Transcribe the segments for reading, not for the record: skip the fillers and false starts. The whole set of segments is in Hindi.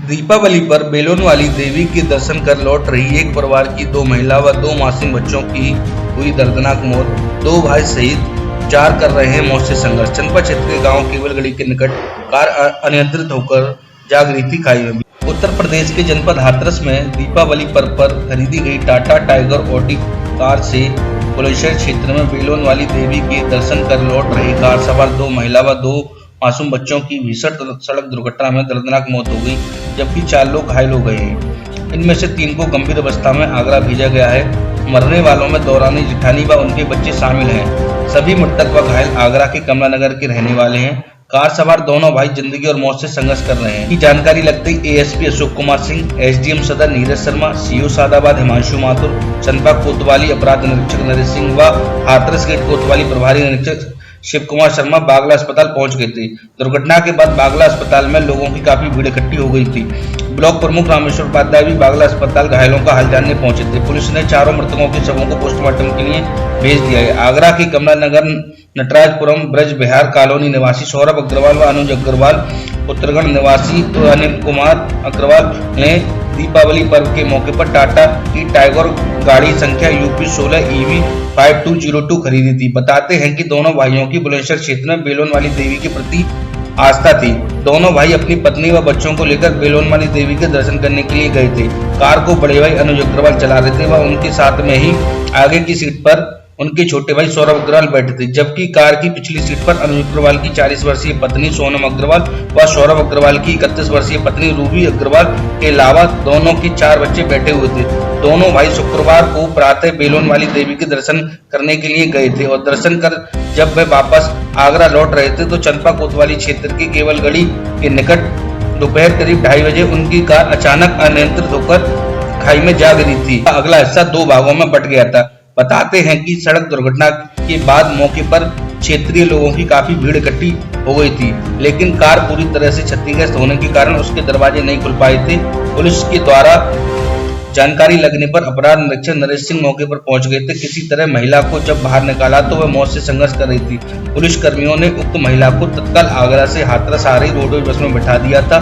दीपावली पर बेलोन वाली देवी के दर्शन कर लौट रही एक परिवार की 2 महिला व 2 मासूम बच्चों की हुई दर्दनाक मौत। 2 भाई सहित 4 कर रहे हैं मौत से संघर्ष। चंदपा क्षेत्र के गांव केवलगढ़ी के निकट कार अनियंत्रित होकर जा गिरी थी खाई में। उत्तर प्रदेश के जनपद हाथरस में दीपावली पर्व पर खरीदी गई टाटा टाइगर ऑडी कार से बुलंदशहर क्षेत्र में बेलोन वाली देवी के दर्शन कर लौट रही कार सवार 2 महिला व 2 मासूम बच्चों की भीषण सड़क दुर्घटना में दर्दनाक मौत हो गई, जबकि 4 लोग घायल हो गए हैं। इनमें से 3 को गंभीर अवस्था में आगरा भेजा गया है। मरने वालों में दौरानी जेठानी व उनके बच्चे शामिल हैं। सभी मृतक व घायल आगरा के कमला नगर के रहने वाले हैं। कार सवार दोनों भाई जिंदगी और मौत से संघर्ष कर रहे हैं। जानकारी लगते ही एएसपी अशोक कुमार सिंह, एसडीएम सदर नीरज शर्मा, सीओ सादाबाद हिमांशु माथुर, चंदपा कोतवाली अपराध निरीक्षक नरेश सिंह व हाथरस गेट कोतवाली प्रभारी निरीक्षक शिव कुमार शर्मा बागला अस्पताल पहुंच गए थे। दुर्घटना के बाद बागला अस्पताल में लोगों की काफी भीड़ इकट्ठी हो गई थी। ब्लॉक प्रमुख रामेश्वर उपाध्याय भी बागला अस्पताल घायलों का हाल जानने पहुंचे थे। पुलिस ने चारों मृतकों के शवों को पोस्टमार्टम के लिए भेज दिया है। आगरा के कमला नगर नटराजपुरम ब्रज बिहार कॉलोनी निवासी सौरभ अग्रवाल व अनुज अग्रवाल, उत्तरगढ़ निवासी अनिल कुमार अग्रवाल ने दीपावली पर्व के मौके पर टाटा की टाइगर गाड़ी संख्या यूपी 16 EV 5202 खरीदी थी। बताते हैं कि दोनों भाइयों की बुलंदशहर क्षेत्र में बेलोन वाली देवी के प्रति आस्था थी। दोनों भाई अपनी पत्नी व बच्चों को लेकर बेलोन वाली देवी के दर्शन करने के लिए गए थे। कार को बड़े भाई अनुज अग्रवाल चला रहे थे व उनके साथ में ही आगे की सीट पर उनके छोटे भाई सौरभ अग्रवाल बैठे थे, जबकि कार की पिछली सीट पर अनुज अग्रवाल की 40 वर्षीय पत्नी सोनम अग्रवाल व सौरभ अग्रवाल की 31 वर्षीय पत्नी रूबी अग्रवाल के अलावा दोनों के 4 बच्चे बैठे हुए थे। दोनों भाई शुक्रवार को प्रातः बेलोन वाली देवी के दर्शन करने के लिए गए थे और दर्शन कर जब वे वापस आगरा लौट रहे थे तो चंदपा कोतवाली क्षेत्र के केवलगढ़ी के निकट दोपहर करीब 2:30 बजे उनकी कार अचानक अनियंत्रित होकर खाई में जा गिरी थी। अगला हिस्सा 2 भागों में बट गया था। बताते हैं कि सड़क दुर्घटना के बाद मौके पर क्षेत्रीय लोगों की काफी भीड़ इकट्ठी हो गई थी, लेकिन कार पूरी तरह से क्षतिग्रस्त होने के कारण उसके दरवाजे नहीं खुल पाए थे। पुलिस के द्वारा जानकारी लगने पर अपराध निरीक्षक नरेश सिंह मौके पर पहुंच गए थे। किसी तरह महिला को जब बाहर निकाला तो वह मौत से संघर्ष कर रही थी। पुलिस कर्मियों ने उक्त महिला को तत्काल आगरा से हाथरस आ रही रोडवेज बस में बैठा दिया था।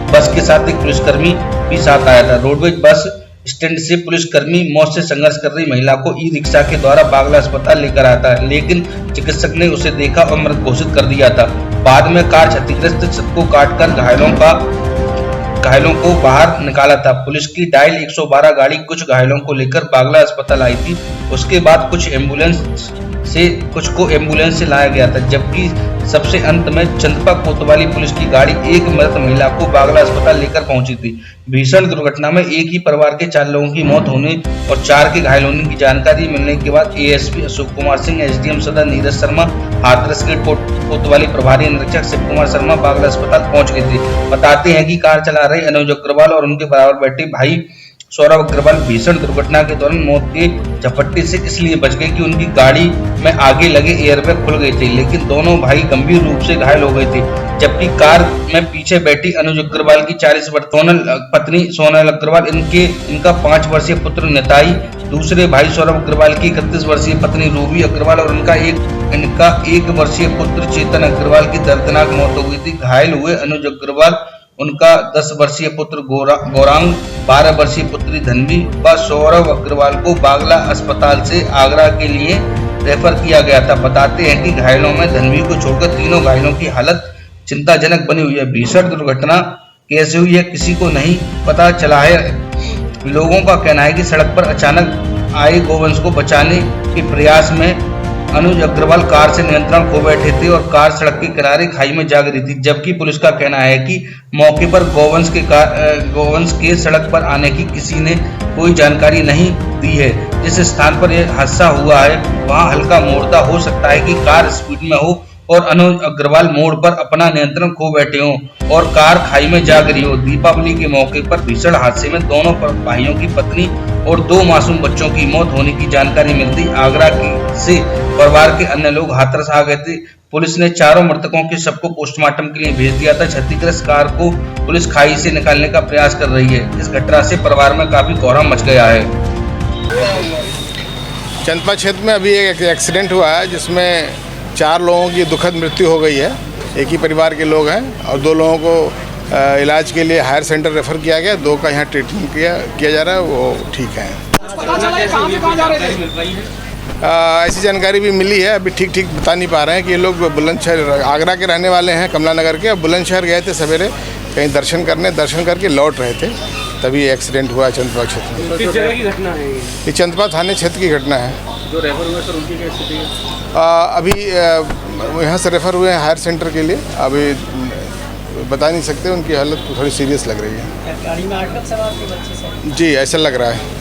बस के साथ एक पुलिसकर्मी भी साथ आया था। रोडवेज बस स्टैंड से पुलिसकर्मी मौत से संघर्ष कर रही महिला को ई-रिक्शा के द्वारा बागला अस्पताल लेकर आता है, लेकिन चिकित्सक ने उसे देखा और मृत घोषित कर दिया था। बाद में कार क्षतिग्रस्त छत को काटकर घायलों को बाहर निकाला था। पुलिस की डायल 112 गाड़ी कुछ घायलों को लेकर बागला अस्पताल आई थी। उसके बाद कुछ को एम्बुलेंस से लाया गया था, जबकि सबसे अंत में चंदपा कोतवाली पुलिस की गाड़ी एक मृत महिला को बागला अस्पताल लेकर पहुंची थी। भीषण दुर्घटना में एक ही परिवार के 4 लोगों की मौत होने और 4 के घायल होने की जानकारी मिलने के बाद एएसपी अशोक कुमार सिंह, एसडीएम सदर नीरज शर्मा, हाथरस गेट कोतवाली प्रभारी निरीक्षक शिव कुमार शर्मा बागला अस्पताल पहुंच गए थे। बताते हैं कि कार चला रहे अनुज अग्रवाल और उनके बराबर बैठे भाई सौरभ अग्रवाल भीषण दुर्घटना के दौरान मौत के झपट्टे से इसलिए बच गए कि उनकी गाड़ी में आगे लगे एयरबैग खुल गए थे, लेकिन दोनों भाई गंभीर रूप से घायल हो गए थे। जबकि कार में पीछे बैठी अनुज अग्रवाल की 40 वर्षीय पत्नी सोनल अग्रवाल, इनका 5 वर्षीय पुत्र निताई, दूसरे भाई सौरभ अग्रवाल की 31 वर्षीय पत्नी रूबी अग्रवाल और इनका 1 वर्षीय पुत्र चेतन अग्रवाल की दर्दनाक मौत हो गई थी। घायल हुए अनुज अग्रवाल, उनका 10 वर्षीय पुत्र गौरांग, 12 वर्षीय पुत्री धनवी व सौरभ अग्रवाल को बागला अस्पताल से आगरा के लिए रेफर किया गया था। बताते हैं कि घायलों में धनवी को छोड़कर तीनों घायलों की हालत चिंताजनक बनी हुई है। भीषण दुर्घटना कैसे हुई है किसी को नहीं पता चला है। लोगों का कहना है कि सड़क पर अचानक आए गोवंश को बचाने के प्रयास में अनुज अग्रवाल कार से नियंत्रण खो बैठे थे और कार सड़क के किनारे खाई में जा गिरी थी, जबकि पुलिस का कहना है कि मौके पर गोवंश के सड़क पर आने की किसी ने कोई जानकारी नहीं दी है। जिस स्थान पर यह हादसा हुआ है वहां हल्का मोड़ता हो सकता है कि कार स्पीड में हो और अनुज अग्रवाल मोड़ पर अपना नियंत्रण खो बैठे हों और कार खाई में जा गिरी हो। दीपावली के मौके पर भीषण हादसे में दोनों भाइयों की पत्नी और 2 मासूम बच्चों की मौत होने की जानकारी मिलती आगरा से परिवार के अन्य लोग हाथरस आ गए थे। पुलिस ने चारों मृतकों के शव को पोस्टमार्टम के लिए भेज दिया था। क्षतिग्रस्त कार को पुलिस खाई से निकालने का प्रयास कर रही है। इस घटना से परिवार में काफी कोहराम मच गया है। चंदपा क्षेत्र में अभी एक एक्सीडेंट हुआ है जिसमें 4 लोगों की दुखद मृत्यु हो गई है। एक ही परिवार के लोग हैं और 2 लोगों को इलाज के लिए हायर सेंटर रेफ़र किया गया, 2 का यहाँ ट्रीटमेंट किया जा रहा है, वो ठीक है। ऐसी जानकारी भी मिली है, अभी ठीक बता नहीं पा रहे हैं कि ये लोग बुलंदशहर आगरा के रहने वाले हैं, कमला नगर के। अब बुलंदशहर गए थे सवेरे कहीं दर्शन करके लौट रहे थे, तभी एक्सीडेंट हुआ चंदपा क्षेत्र में। किस जगह की घटना है ये चंदपा थाने क्षेत्र की घटना है। जो रेफर हुए सर उनकी क्या स्थिति है? अभी यहाँ से रेफ़र हुए हैं हायर सेंटर के लिए, अभी बता नहीं सकते, उनकी हालत थोड़ी सीरियस लग रही है। गाड़ी में 8 लोग सवार थे बच्चे सब? जी, ऐसा लग रहा है।